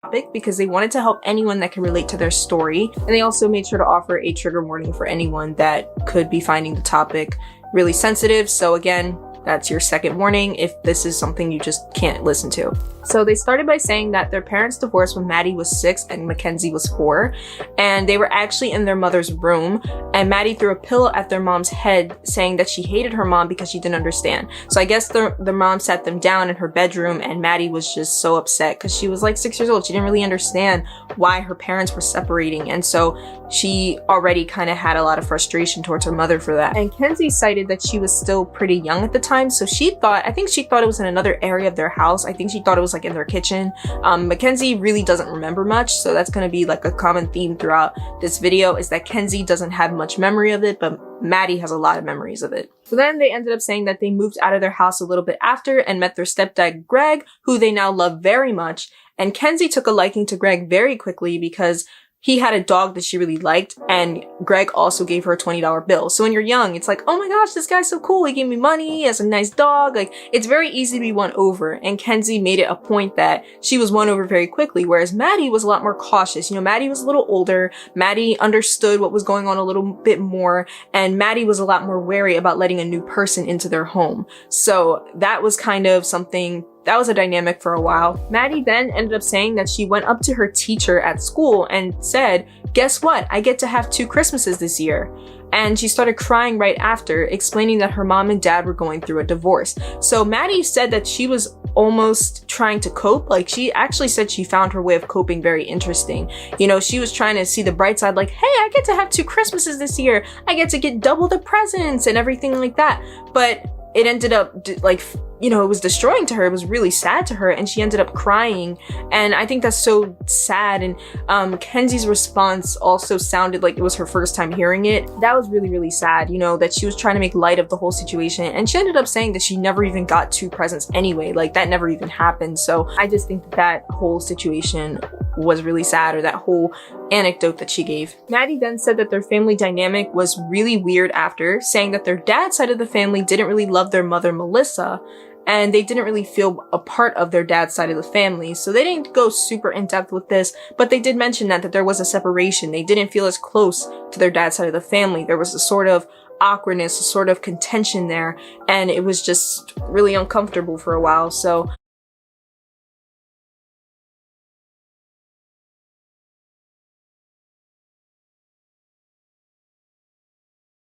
topic because they wanted to help anyone that can relate to their story. And they also made sure to offer a trigger warning for anyone that could be finding the topic really sensitive. So again, that's your second warning if this is something you just can't listen to. So they started by saying that their parents divorced when Maddie was 6 and Mackenzie was 4, and they were actually in their mother's room, and Maddie threw a pillow at their mom's head saying that she hated her mom because she didn't understand. So I guess their mom sat them down in her bedroom, and Maddie was just so upset because she was like 6 years old. She didn't really understand why her parents were separating, and so she already kind of had a lot of frustration towards her mother for that. And Kenzie cited that she was still pretty young at the time, so I think she thought it was in another area of their house. I think she thought it was like in their kitchen. Mackenzie really doesn't remember much, so that's going to be like a common theme throughout this video, is that Kenzie doesn't have much memory of it, but Maddie has a lot of memories of it. So then they ended up saying that they moved out of their house a little bit after and met their stepdad Greg, who they now love very much. And Kenzie took a liking to Greg very quickly because he had a dog that she really liked, and Greg also gave her a $20 bill. So when you're young, it's like, oh my gosh, this guy's so cool. He gave me money. He has a nice dog. Like, it's very easy to be won over. And Kenzie made it a point that she was won over very quickly, whereas Maddie was a lot more cautious. You know, Maddie was a little older. Maddie understood what was going on a little bit more, and Maddie was a lot more wary about letting a new person into their home. So that was kind of something that was a dynamic for a while. Maddie then ended up saying that she went up to her teacher at school and said, guess what? I get to have 2 Christmases this year. And she started crying right after, explaining that her mom and dad were going through a divorce. So Maddie said that she was almost trying to cope. Like, she actually said she found her way of coping very interesting. You know, she was trying to see the bright side, like, hey, I get to have 2 Christmases this year. I get to get double the presents and everything like that. But it ended up like, you know, it was destroying to her. It was really sad to her, and she ended up crying. And I think that's so sad. And Kenzie's response also sounded like it was her first time hearing it. That was really, really sad, you know, that she was trying to make light of the whole situation. And she ended up saying that she never even got 2 presents anyway. Like, that never even happened. So I just think that whole situation was really sad, or that whole anecdote that she gave. Maddie then said that their family dynamic was really weird after, saying that their dad's side of the family didn't really love their mother, Melissa, and they didn't really feel a part of their dad's side of the family. So they didn't go super in depth with this, but they did mention that there was a separation. They didn't feel as close to their dad's side of the family. There was a sort of awkwardness, a sort of contention there, and it was just really uncomfortable for a while. So